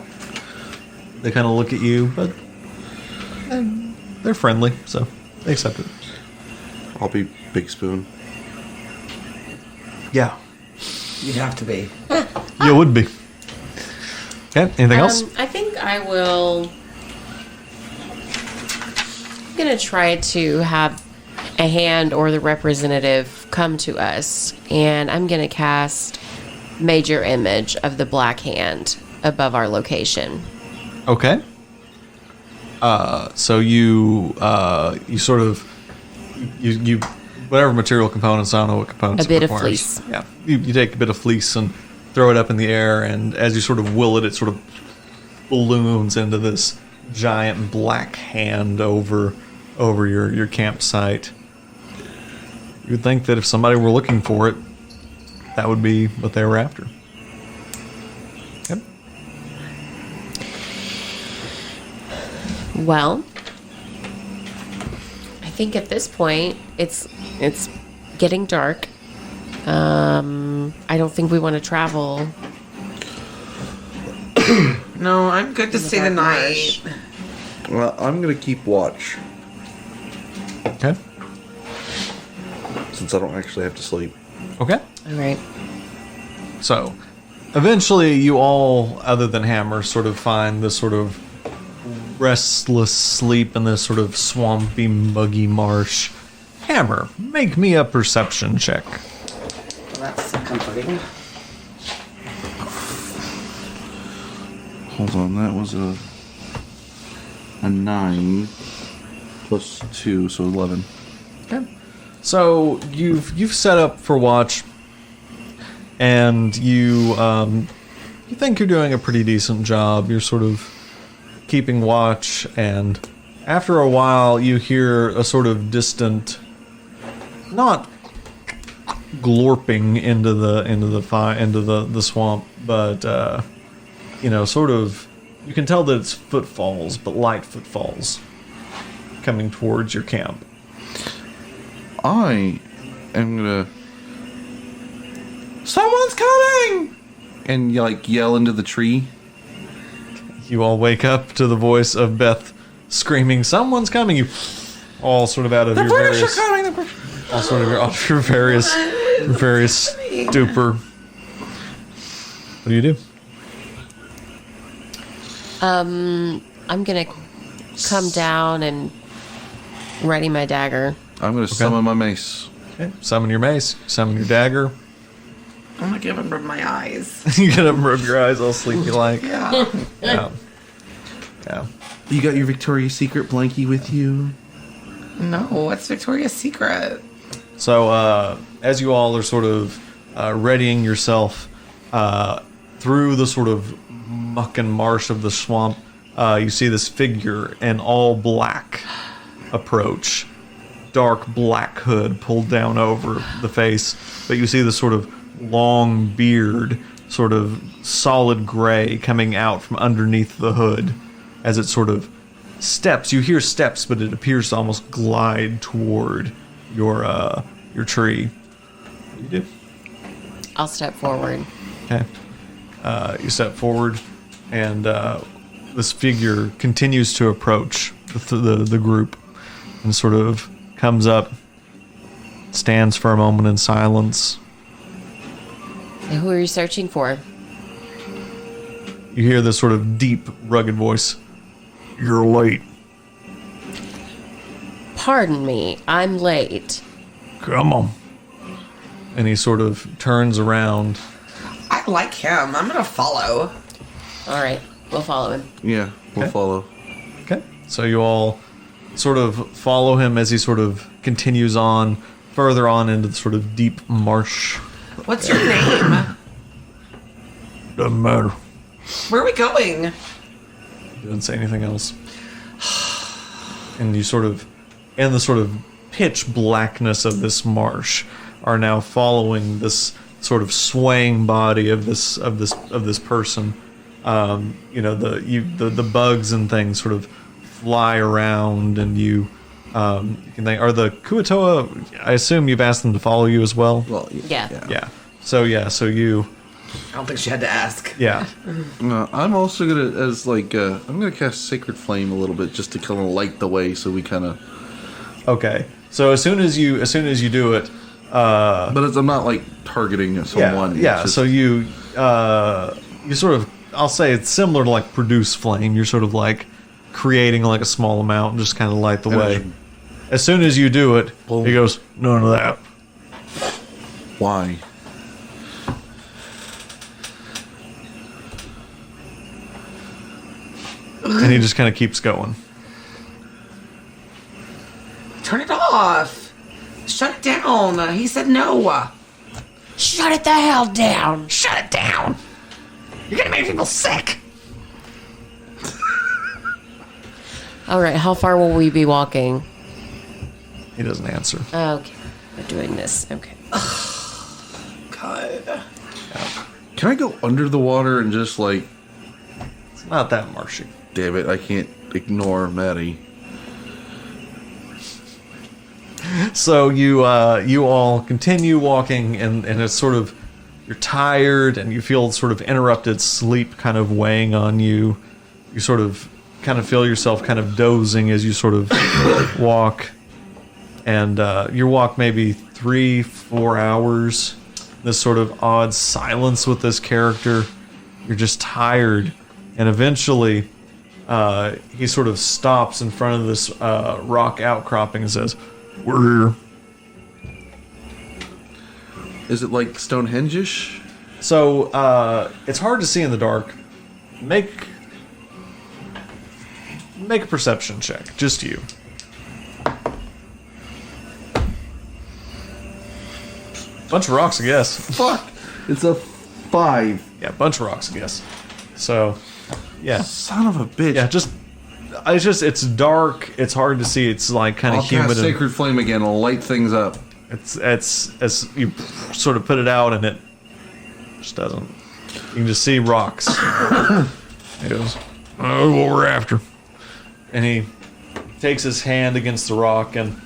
They kind of look at you, but they're friendly, so they accept it. I'll be Big Spoon. Yeah. You'd have to be. You would be. Okay, anything else? I think I will. I'm going to try to have a hand or the representative come to us, and I'm going to cast Major Image of the Black Hand above our location. Okay. So you sort of you whatever material components, I don't know what components A bit it of requires. fleece. Yeah. You take a bit of fleece and throw it up in the air, and as you sort of will it, it sort of balloons into this giant black hand over your campsite. You'd think that if somebody were looking for it, that would be what they were after. Yep. Well, I think at this point it's getting dark. I don't think we want to travel. No, I'm good to stay the night. Well, I'm gonna keep watch Okay. since I don't actually have to sleep. Okay. All right. So, eventually, you all, other than Hammer, sort of find this sort of restless sleep in this sort of swampy, muggy marsh. Hammer, make me a perception check. That's comforting. Hold on, that was a 9 plus 2, so 11. Okay. So you've set up for watch, and you think you're doing a pretty decent job. You're sort of keeping watch, and after a while, you hear a sort of distant, not glorping into the swamp, but sort of. You can tell that it's footfalls, but light footfalls, coming towards your camp. I am gonna. Someone's coming! And yell into the tree. You all wake up to the voice of Beth screaming, "Someone's coming!" You all sort of out of your various, all sort of out of your various stupor. What do you do? I'm gonna come down and ready my dagger. I'm gonna summon my mace. Okay. Summon your mace. Summon your dagger. I'm gonna get up and rub my eyes. You get up and rub your eyes all sleepy like. Yeah. Yeah. Yeah. You got your Victoria's Secret blankie with you? No, what's Victoria's Secret? So, as you all are sort of readying yourself through the sort of muck and marsh of the swamp, you see this figure in all black approach. Dark black hood pulled down over the face, but you see this sort of long beard, sort of solid gray coming out from underneath the hood as it sort of steps. You hear steps, but it appears to almost glide toward your tree. What do you do? I'll step forward. Okay. You step forward, and this figure continues to approach the group and sort of comes up, stands for a moment in silence. And who are you searching for? You hear this sort of deep, rugged voice. "You're late." Pardon me, I'm late. "Come on." And he sort of turns around. I like him. I'm gonna follow. All right, we'll follow him. Yeah, we'll follow. Okay. So you all sort of follow him as he sort of continues on further on into the sort of deep marsh. What's your name? Doesn't matter. Where are we going? Didn't say anything else. And you sort of, in the sort of pitch blackness of this marsh, are now following this sort of swaying body of this person. The bugs and things sort of fly around, and you can they are the Kuatoa. I assume you've asked them to follow you as well. Well, Yeah. So you. I don't think she had to ask. Yeah. I'm also gonna I'm gonna cast Sacred Flame a little bit just to kind of light the way, so we kind of. Okay. So as soon as you do it, but I'm not like targeting someone. Yeah. So you sort of, I'll say it's similar to like produce flame. You're sort of like creating like a small amount and just kind of light the way. As soon as you do it, he goes, none of that. Why? And he just kind of keeps going. Turn it off. Shut it down. He said no. Shut it the hell down. Shut it down. You're gonna make people sick. All right, how far will we be walking? He doesn't answer. Okay, we're doing this. Okay. God. Can I go under the water and just like? It's not that marshy. Damn it! I can't ignore Maddie. So you all continue walking, and it's sort of, you're tired and you feel sort of interrupted sleep kind of weighing on you. You sort of kind of feel yourself kind of dozing as you sort of walk, and you walk maybe 3-4 hours. This sort of odd silence with this character. You're just tired, and eventually he sort of stops in front of this rock outcropping and says, "We're here." Is it like Stonehenge-ish? So it's hard to see in the dark. Make a perception check, just you. Bunch of rocks, I guess. Fuck! It's a 5. Yeah, bunch of rocks, I guess. So, yeah. Son of a bitch. Yeah, it's dark. It's hard to see. It's like kind I'll of humid. cast Sacred Flame again. I'll light things up. It's as you sort of put it out, and it just doesn't. You can just see rocks. He goes, "Oh, what we're after," and he takes his hand against the rock and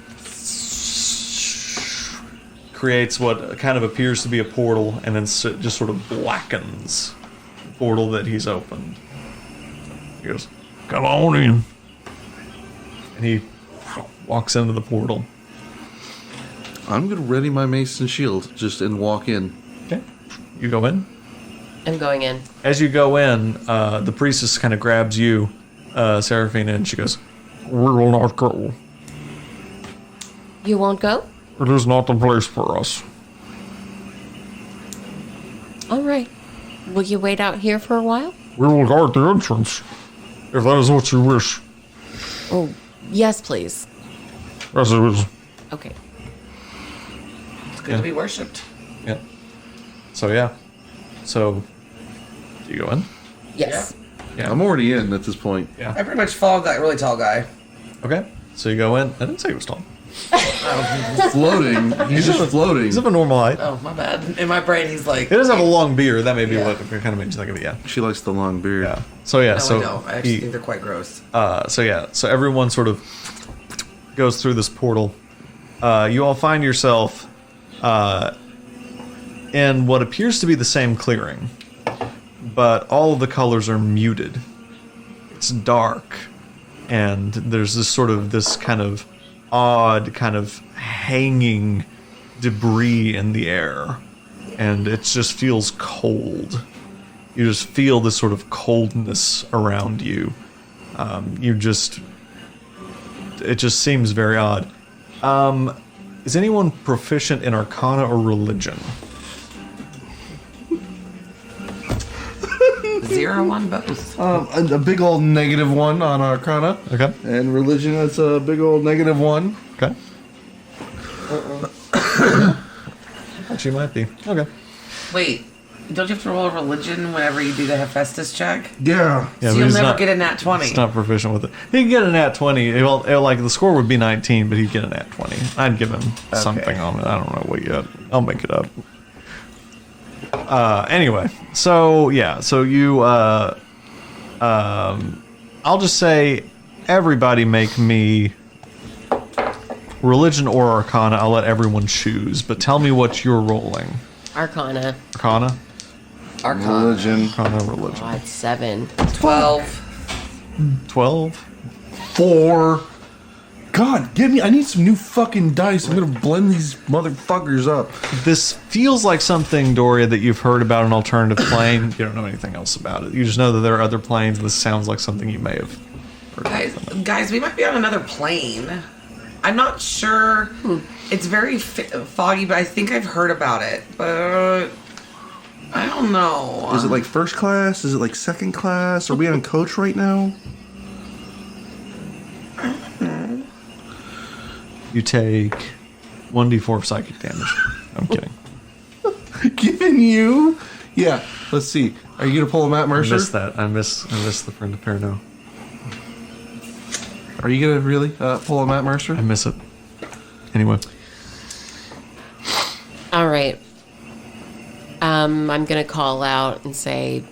creates what kind of appears to be a portal, and then just sort of blackens the portal that he's opened. He goes, "Come on in," and he walks into the portal. I'm gonna ready my mace and shield and walk in. Okay, you go in. I'm going in. As you go in, the priestess kind of grabs you, Serafina, and she goes, We will not go. You won't go? It is not the place for us. All right. Will you wait out here for a while? We will guard the entrance, if that is what you wish. Oh, yes, please. As it is. Okay. It's good to be worshipped. Yeah. So, yeah. So, do you go in? Yes. Yeah. I'm already in at this point. Yeah. I pretty much followed that really tall guy. Okay. So you go in. I didn't say he was tall. Floating. He's just floating. He's of a normal height. Oh, my bad. In my brain, he's like... He does have a long beard. That may be Yeah. what kind of made you think of it, yeah. She likes the long beard. Yeah. So, yeah. No, so I don't. I actually think they're quite gross. So everyone sort of goes through this portal. You all find yourself in what appears to be the same clearing, but all of the colors are muted. It's dark, and there's this kind of odd kind of hanging debris in the air, and it just feels cold. You just feel this sort of coldness around you. It just seems very odd. Is anyone proficient in Arcana or Religion? 0 on both. A big old -1 on Arcana. Okay. And Religion, that's a big old -1. Okay. She might be. Okay. Wait, don't you have to roll a religion whenever you do the Hephaestus check? Yeah. Yeah, So but you'll he's never not- get a nat 20. He's not proficient with it. He can get a nat 20. It'll, like, the score would be 19, but he'd get a nat 20. I'd give him something on it. I don't know what yet. I'll make it up. Anyway, so yeah, so you, I'll just say everybody make me religion or arcana. I'll let everyone choose, but tell me what you're rolling. Arcana. Arcana? Religion. Arcana, religion. God, 7. 12. 12? 4. God, give me. I need some new fucking dice. I'm gonna blend these motherfuckers up. This feels like something, Doria, that you've heard about an alternative plane. You don't know anything else about it. You just know that there are other planes. This sounds like something you may have heard. Guys, we might be on another plane. I'm not sure. It's very foggy, but I think I've heard about it. But I don't know. Is it like first class? Is it like second class? Are we on coach right now? You take 1d4 of psychic damage. I'm kidding. Giving you? Yeah. Let's see. Are you gonna pull a Matt I Mercer? missed that. I missed the friend of Perno. Are you gonna really pull a Matt Mercer? I miss it. Anyway. All right. I'm going to call out and say,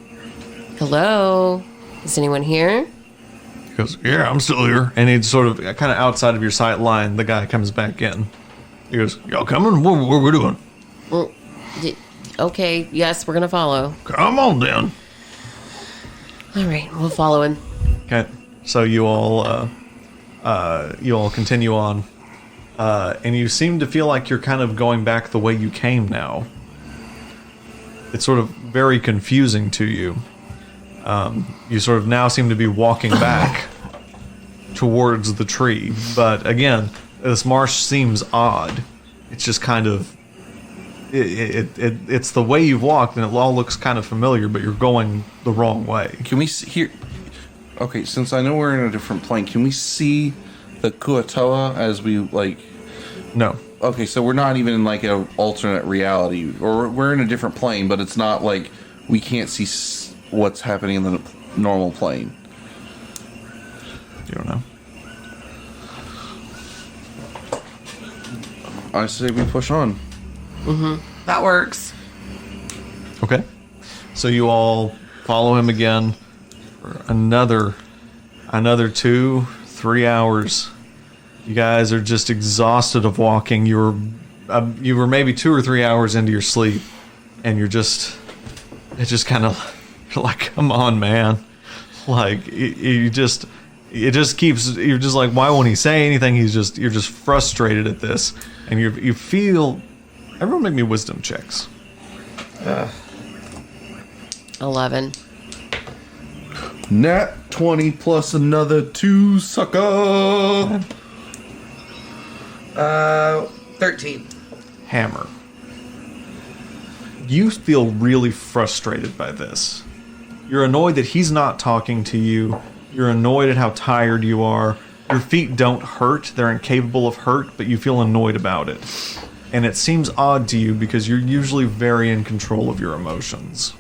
hello? Is anyone here? He goes, yeah, I'm still here. And he's sort of kind of outside of your sight line. The guy comes back in. He goes, y'all coming? What we doing? Well, okay, yes, we're going to follow. Come on, then. All right, we'll follow him. Okay. So you all continue on. And you seem to feel like you're kind of going back the way you came now. It's sort of very confusing to you. You sort of now seem to be walking back towards the tree. But again, this marsh seems odd. It's just kind of... It's the way you've walked, and it all looks kind of familiar, but you're going the wrong way. Can we see here? Okay, since I know we're in a different plane, can we see the Kuatoa as we, like... No. Okay, so we're not even in, like, an alternate reality. Or we're in a different plane, but it's not like we can't see what's happening in the normal plane. You don't know. I say we push on. That works. Okay. So you all follow him again for another 2-3 hours. You guys are just exhausted of walking. You were maybe 2 or 3 hours into your sleep, and it just kind of, you're like, come on, man. Like, it just keeps, you're just like, why won't he say anything? You're just frustrated at this. And you feel, everyone make me wisdom checks. 11. Nat 20 plus another 2, sucker. 13. Hammer. You feel really frustrated by this. You're annoyed that he's not talking to you. You're annoyed at how tired you are. Your feet don't hurt. They're incapable of hurt, but you feel annoyed about it. And it seems odd to you because you're usually very in control of your emotions.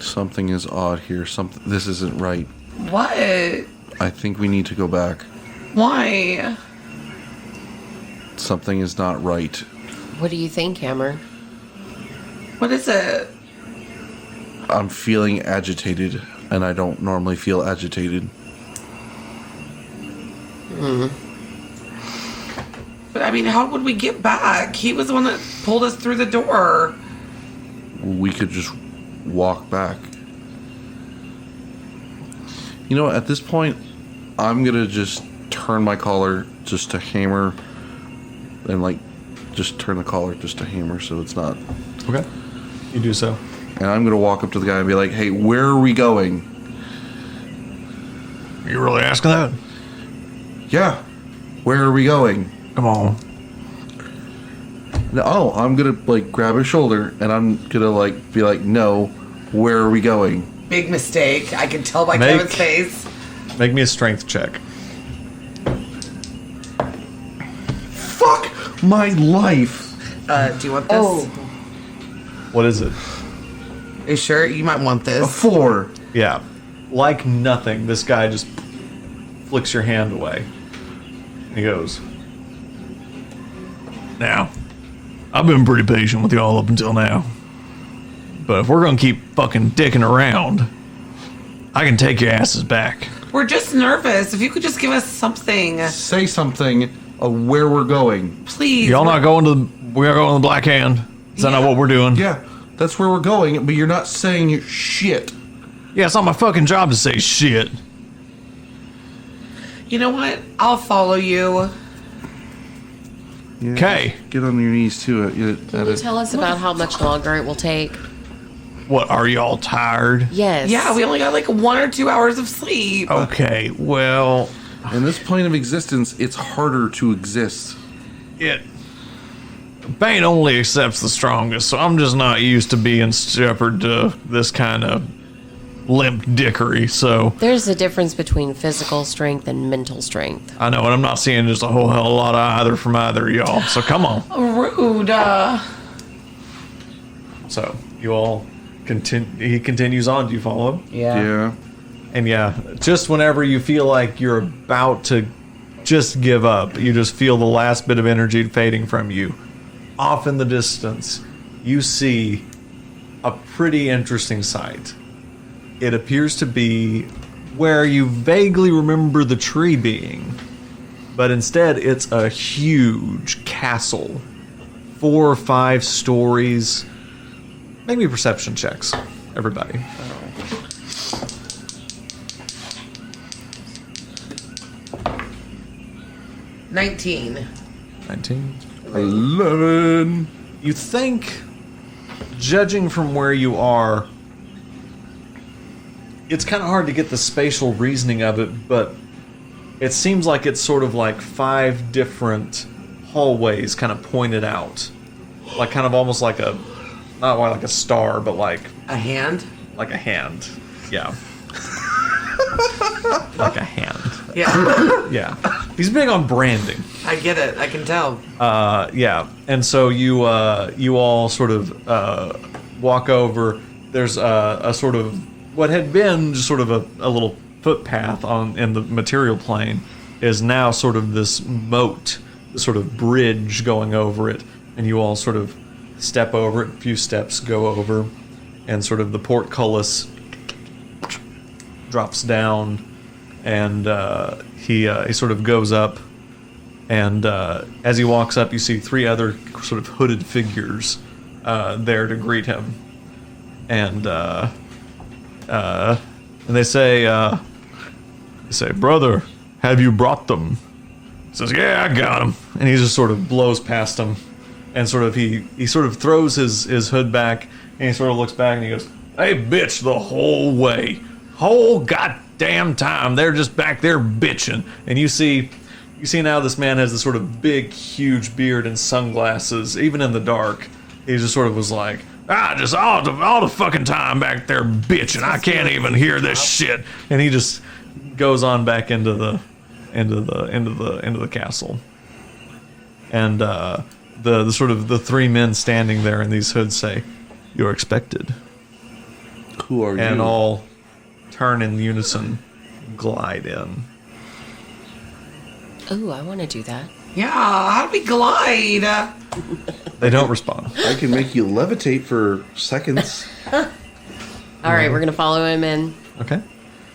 Something is odd here. This isn't right. What? I think we need to go back. Why? Something is not right. What do you think, Hammer? What is it? I'm feeling agitated, and I don't normally feel agitated. But I mean, how would we get back? He was the one that pulled us through the door. We could just walk back. You know, at this point, I'm gonna just turn my collar just to Hammer, and like, just turn the collar just to Hammer so it's not. Okay. You do so. And I'm gonna walk up to the guy and be like, "Hey, where are we going?" You really asking that? Yeah. Where are we going? Come on. No, I'm gonna like grab his shoulder and I'm gonna like be like, "No, where are we going?" Big mistake. I can tell by Make- Kevin's face. Make me a strength check. Fuck my life. Do you want this? Oh. What is it? Are you sure? You might want A this. 4. Yeah. Like nothing, this guy just flicks your hand away. He goes, "Now, I've been pretty patient with y'all up until now. But if we're gonna keep fucking dicking around, I can take your asses back." We're just nervous. If you could just give us something, Say something of where we're going. please. Y'all not going to we're not going to the Black Hand. Is that not what we're doing? Yeah, that's where we're going, but you're not saying shit. Yeah, it's not my fucking job to say shit. You know what? I'll follow you. Yeah, 'Kay. Get on your knees to it. Can you tell us about how much longer it will take? What, are y'all tired? Yes. Yeah, we only got like 1 or 2 hours of sleep. Okay, well, In this plane of existence, it's harder to exist. Bane only accepts the strongest, so I'm just not used to being shepherd to this kind of limp dickery, so There's a difference between physical strength and mental strength. I know, and I'm not seeing just a whole hell of a lot of either from either of y'all, so come on. Rude. So, you all he continues on. Do you follow him? Yeah. And yeah, just whenever you feel like you're about to just give up, you just feel the last bit of energy fading from you. Off in the distance, you see a pretty interesting sight. It appears to be where you vaguely remember the tree being, but instead it's a huge castle. 4 or 5 stories. Make me perception checks, everybody. 19. 19. 11. You think, judging from where you are, it's kind of hard to get the spatial reasoning of it, but it seems like it's sort of like 5 different hallways kind of pointed out. Like kind of almost like a, not like a star, but like... A hand? Like a hand. Yeah. Like a hand. Yeah. Yeah. He's big on branding. I get it. I can tell. Yeah, and so you all sort of walk over. There's a sort of what had been just sort of a little footpath in the material plane is now sort of this moat, this sort of bridge going over it, and you all sort of step over it. A few steps go over, and sort of the portcullis drops down, and he sort of goes up. And as he walks up, you see 3 other sort of hooded figures there to greet him, and they say, "Brother, have you brought them?" He says, "Yeah, I got them." And he just sort of blows past them, and sort of he sort of throws his hood back, and he sort of looks back and he goes, "Hey, bitch, the whole way, whole goddamn time, they're just back there bitching." And you see now this man has this sort of big, huge beard and sunglasses, even in the dark. He just sort of was like, just all the fucking time back there bitching. I can't even hear this shit. And he just goes on back into the castle. And the sort of the 3 men standing there in these hoods say, "You're expected." Who are you? And all turn in unison, glide in. Ooh, I want to do that. Yeah, how do we glide? They don't respond. I can make you levitate for seconds. All right, we're going to follow him in. Okay.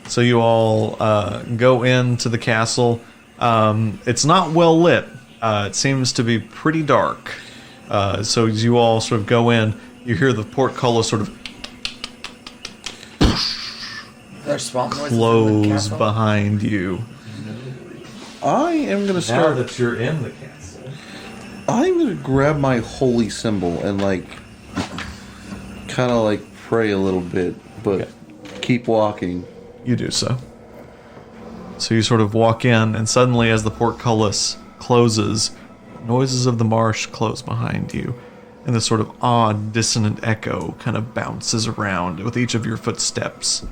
So you all go into the castle. It's not well lit. It seems to be pretty dark. So as you all sort of go in, you hear the portcullis sort of close behind you. I am going to start... Now that you're in the castle. I'm going to grab my holy symbol and, like, kind of, like, pray a little bit, but keep walking. You do so. So you sort of walk in, and suddenly as the portcullis closes, noises of the marsh close behind you, and this sort of odd, dissonant echo kind of bounces around with each of your footsteps.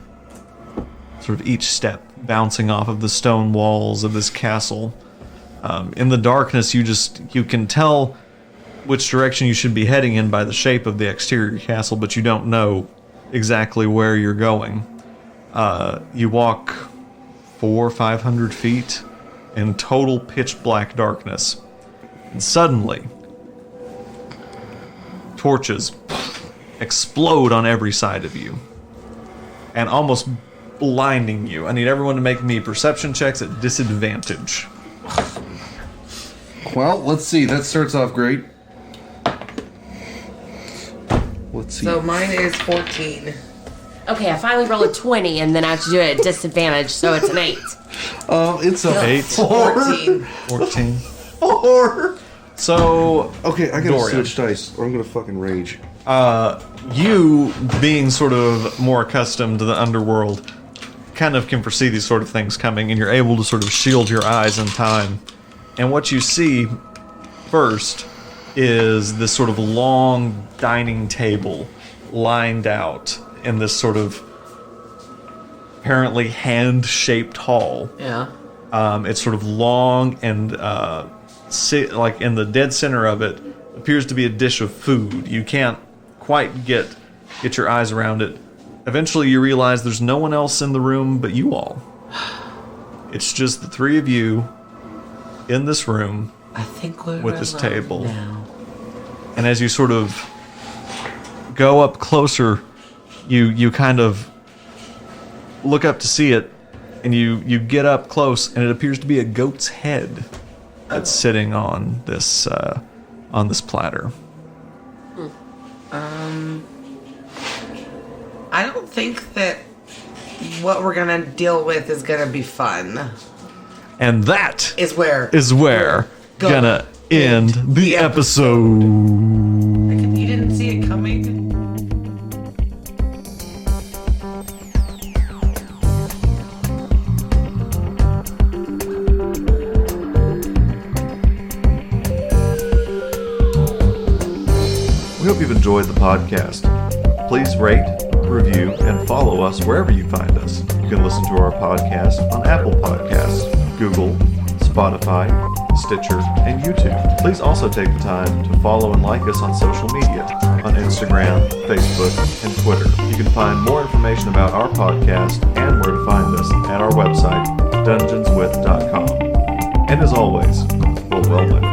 Sort of each step bouncing off of the stone walls of this castle. In the darkness, you can tell which direction you should be heading in by the shape of the exterior castle, but you don't know exactly where you're going. You walk 400 or 500 feet in total pitch black darkness. And suddenly, torches explode on every side of you and almost blinding you. I need everyone to make me perception checks at disadvantage. Well, let's see. That starts off great. Let's see. So mine is 14. Okay, I finally rolled a 20, and then I have to do it at disadvantage, so it's an 8. It's a 8. 14. 14. 4. So, Okay, I gotta Doria. switch dice, or I'm gonna fucking rage. You, being sort of more accustomed to the underworld, kind of can foresee these sort of things coming, and you're able to sort of shield your eyes in time. And what you see first is this sort of long dining table lined out in this sort of apparently hand-shaped hall. Yeah. It's sort of long and like in the dead center of it appears to be a dish of food. You can't quite get your eyes around it. Eventually you realize there's no one else in the room but you all. It's just the three of you in this room I think we're with this alone table. now. And as you sort of go up closer, you kind of look up to see it, and you get up close, and it appears to be a goat's head that's sitting on this platter. I don't think that what we're gonna deal with is gonna be fun. And that Is where we're gonna end the episode. you didn't see it coming. We hope you've enjoyed the podcast. Please rate, review, and follow us wherever you find us. You can listen to our podcast on Apple Podcasts, Google, Spotify, Stitcher, and YouTube. Please also take the time to follow and like us on social media, on Instagram, Facebook, and Twitter. You can find more information about our podcast and where to find us at our website, dungeonswith.com. And as always, we'll roll it.